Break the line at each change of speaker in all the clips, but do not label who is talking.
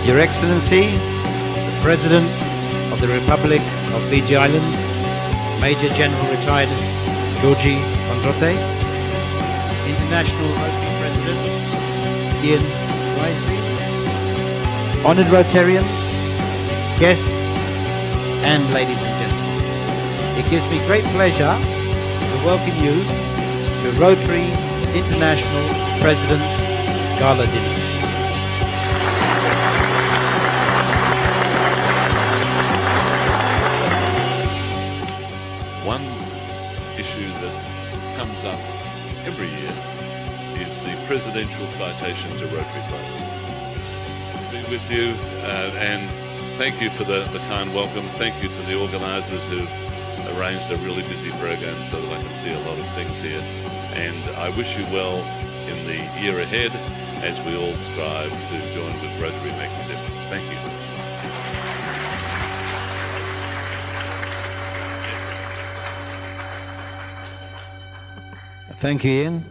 Your Excellency, the President of the Republic of Fiji Islands, Major General Retired Jioji Konusi, International Rotary President Ian Wisely, Honoured Rotarians, guests, and ladies and gentlemen. It gives me great pleasure to welcome you to Rotary International President's Gala Dinner.
One issue that comes up every year is the presidential citation to Rotary clubs. To be with you and thank you for the kind welcome. Thank you to the organisers who've arranged a really busy program so that I can see a lot of things here. And I wish you well in the year ahead as we all strive to join with Rotary making a difference. Thank you.
Thank you, Ian.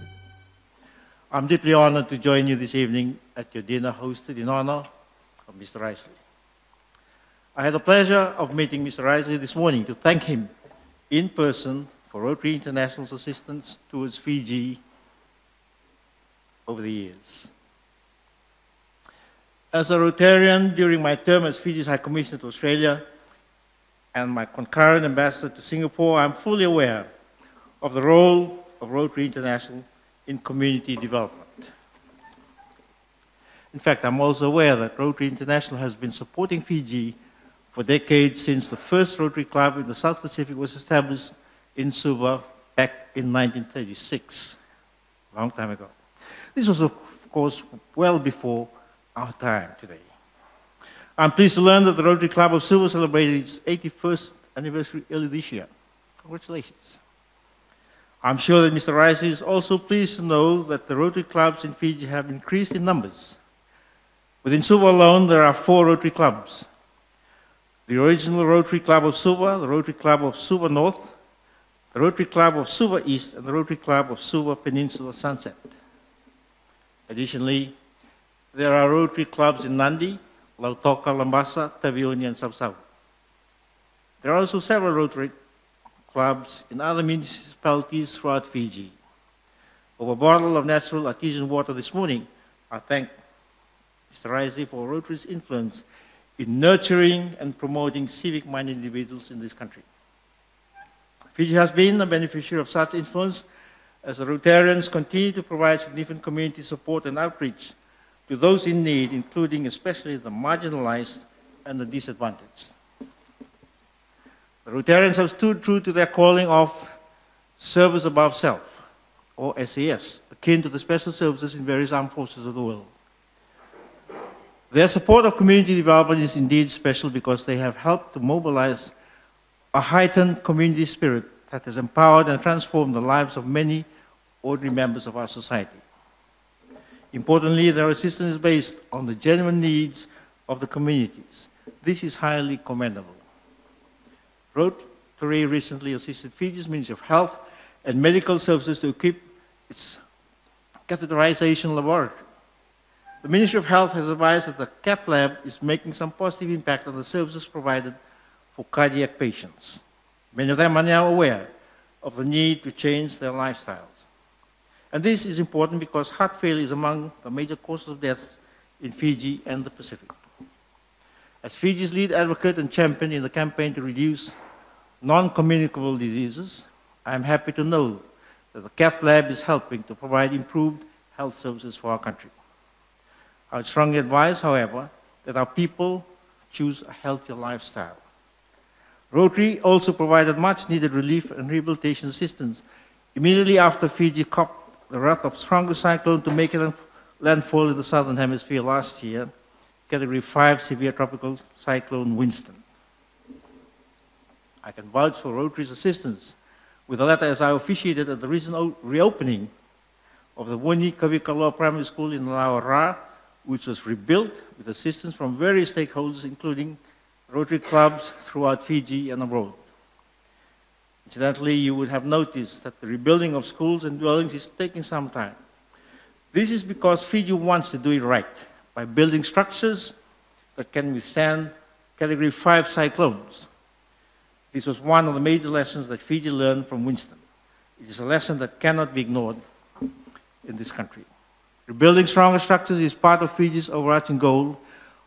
I'm deeply honoured to join you this evening at your dinner hosted in honour of Mr. Risley. I had the pleasure of meeting Mr. Risley this morning to thank him in person for Rotary International's assistance towards Fiji over the years. As a Rotarian during my term as Fiji's High Commissioner to Australia and my concurrent ambassador to Singapore, I'm fully aware of the role of Rotary International in community development. In fact, I'm also aware that Rotary International has been supporting Fiji for decades since the first Rotary Club in the South Pacific was established in Suva back in 1936, a long time ago. This was, of course, well before our time today. I'm pleased to learn that the Rotary Club of Suva celebrated its 81st anniversary early this year. Congratulations. I'm sure that Mr. Rice is also pleased to know that the Rotary clubs in Fiji have increased in numbers. Within Suva alone, there are 4 Rotary clubs. The original Rotary Club of Suva, the Rotary Club of Suva North, the Rotary Club of Suva East, and the Rotary Club of Suva Peninsula Sunset. Additionally, there are Rotary clubs in Nadi, Lautoka, Lambasa, Tavioni, and Sabsavu. There are also several Rotary clubs in other municipalities throughout Fiji. Over a bottle of natural artesian water this morning, I thank Mr. Risey for Rotary's influence in nurturing and promoting civic-minded individuals in this country. Fiji has been a beneficiary of such influence as the Rotarians continue to provide significant community support and outreach to those in need, including especially the marginalised and the disadvantaged. The Rotarians have stood true to their calling of service above self, or S.A.S, akin to the special services in various armed forces of the world. Their support of community development is indeed special because they have helped to mobilize a heightened community spirit that has empowered and transformed the lives of many ordinary members of our society. Importantly, their assistance is based on the genuine needs of the communities. This is highly commendable. Rotary recently assisted Fiji's Ministry of Health and Medical Services to equip its Cauterization Laboratory. The Ministry of Health has advised that the cath lab is making some positive impact on the services provided for cardiac patients. Many of them are now aware of the need to change their lifestyles. And this is important because heart failure is among the major causes of death in Fiji and the Pacific. As Fiji's lead advocate and champion in the campaign to reduce non-communicable diseases, I am happy to know that the cath lab is helping to provide improved health services for our country. I would strongly advise, however, that our people choose a healthier lifestyle. Rotary also provided much-needed relief and rehabilitation assistance immediately after Fiji copped the wrath of strongest cyclone to make it landfall in the southern hemisphere last year, Category 5 severe tropical cyclone Winston. I can vouch for Rotary's assistance with a letter as I officiated at the recent reopening of the Woni Kavikaloa Primary School in Laura, which was rebuilt with assistance from various stakeholders, including Rotary clubs throughout Fiji and abroad. Incidentally, you would have noticed that the rebuilding of schools and dwellings is taking some time. This is because Fiji wants to do it right by building structures that can withstand Category 5 cyclones. This was one of the major lessons that Fiji learned from Winston. It is a lesson that cannot be ignored in this country. Rebuilding stronger structures is part of Fiji's overarching goal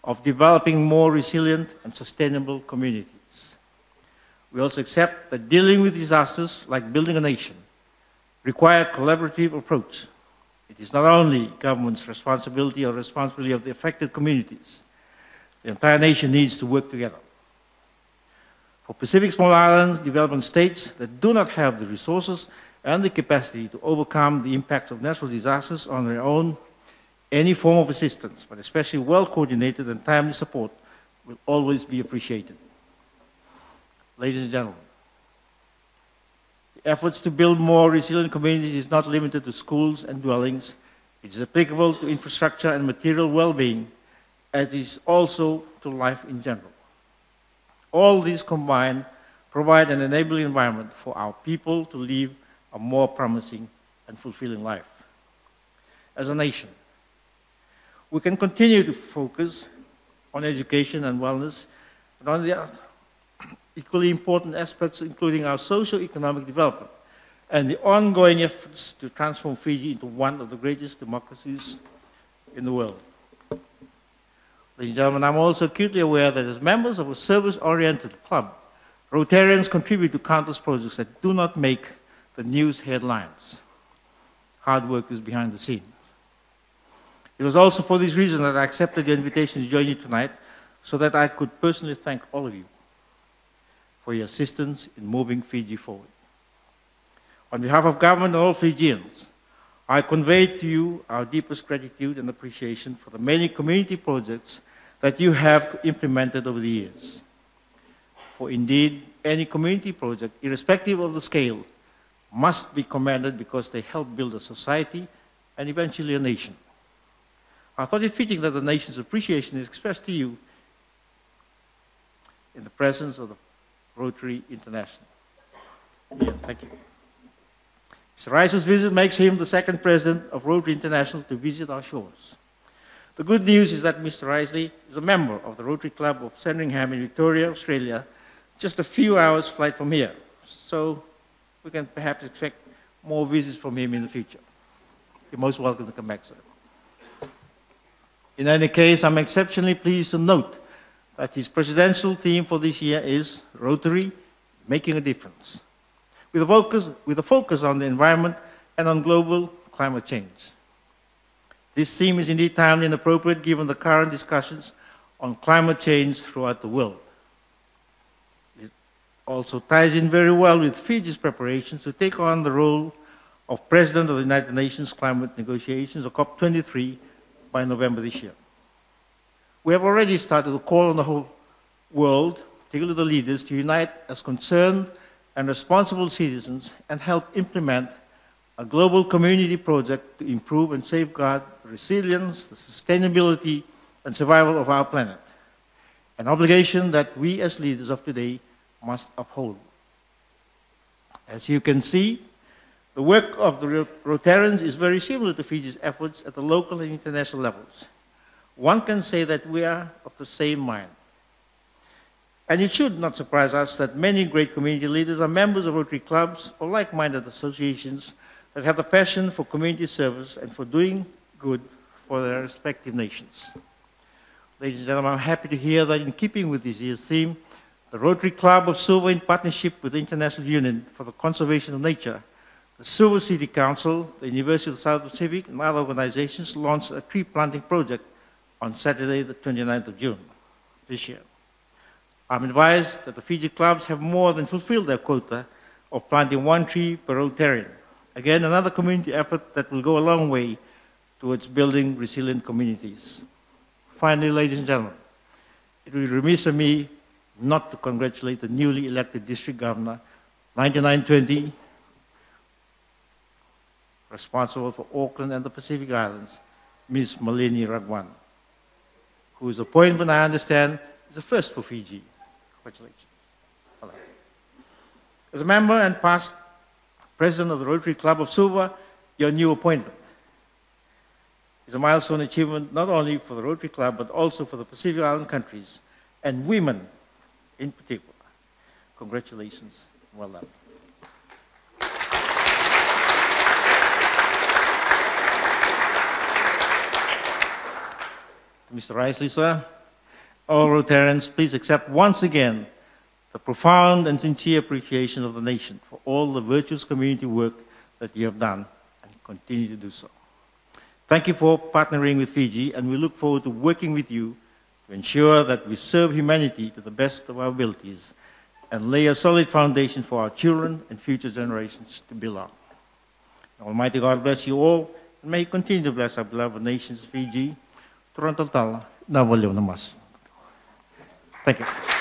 of developing more resilient and sustainable communities. We also accept that dealing with disasters, like building a nation, require a collaborative approach. It is not only government's responsibility or responsibility of the affected communities. The entire nation needs to work together. For Pacific small islands, developing states that do not have the resources and the capacity to overcome the impacts of natural disasters on their own, any form of assistance, but especially well-coordinated and timely support, will always be appreciated. Ladies and gentlemen, the efforts to build more resilient communities is not limited to schools and dwellings. It is applicable to infrastructure and material well-being, as it is also to life in general. All these combined provide an enabling environment for our people to live a more promising and fulfilling life. As a nation, we can continue to focus on education and wellness, but on the equally important aspects, including our socio-economic development and the ongoing efforts to transform Fiji into one of the greatest democracies in the world. Ladies and gentlemen, I'm also acutely aware that as members of a service-oriented club, Rotarians contribute to countless projects that do not make the news headlines. Hard work is behind the scenes. It was also for this reason that I accepted the invitation to join you tonight, so that I could personally thank all of you for your assistance in moving Fiji forward. On behalf of government and all Fijians, I convey to you our deepest gratitude and appreciation for the many community projects that you have implemented over the years. For indeed, any community project, irrespective of the scale, must be commended because they help build a society and eventually a nation. I thought it fitting that the nation's appreciation is expressed to you in the presence of the Rotary International. Again, thank you. Mr. Rice's visit makes him the second president of Rotary International to visit our shores. The good news is that Mr. Risley is a member of the Rotary Club of Sandringham in Victoria, Australia, just a few hours' flight from here. So we can perhaps expect more visits from him in the future. You're most welcome to come back, sir. In any case, I'm exceptionally pleased to note that his presidential theme for this year is Rotary, Making a Difference, with a focus on the environment and on global climate change. This theme is indeed timely and appropriate given the current discussions on climate change throughout the world. It also ties in very well with Fiji's preparations to take on the role of President of the United Nations Climate Negotiations, or COP23, by November this year. We have already started to call on the whole world, particularly the leaders, to unite as concerned and responsible citizens and help implement a global community project to improve and safeguard the resilience, the sustainability, and survival of our planet, an obligation that we as leaders of today must uphold. As you can see, the work of the Rotarians is very similar to Fiji's efforts at the local and international levels. One can say that we are of the same mind. And it should not surprise us that many great community leaders are members of Rotary clubs or like-minded associations that have the passion for community service and for doing good for their respective nations. Ladies and gentlemen, I'm happy to hear that in keeping with this year's theme, the Rotary Club of Suva, in partnership with the International Union for the Conservation of Nature, the Suva City Council, the University of the South Pacific, and other organizations launched a tree planting project on Saturday, the 29th of June this year. I'm advised that the Fiji clubs have more than fulfilled their quota of planting 1 tree per Rotarian. Again, another community effort that will go a long way towards building resilient communities. Finally, ladies and gentlemen, it will be remiss of me not to congratulate the newly elected district governor, 9920, responsible for Auckland and the Pacific Islands, Ms. Malini Ragwan, whose appointment, I understand, is a first for Fiji. Congratulations. Hello. As a member and past president of the Rotary Club of Suva, your new appointment is a milestone achievement not only for the Rotary Club, but also for the Pacific Island countries and women in particular. Congratulations. Well done. Mr. Risley, sir, all Rotarians, please accept once again the profound and sincere appreciation of the nation for all the virtuous community work that you have done and continue to do so. Thank you for partnering with Fiji, and we look forward to working with you to ensure that we serve humanity to the best of our abilities and lay a solid foundation for our children and future generations to build on. Almighty God bless you all, and may He continue to bless our beloved nations, Fiji, Toronto, na walyaw na mas. Thank you.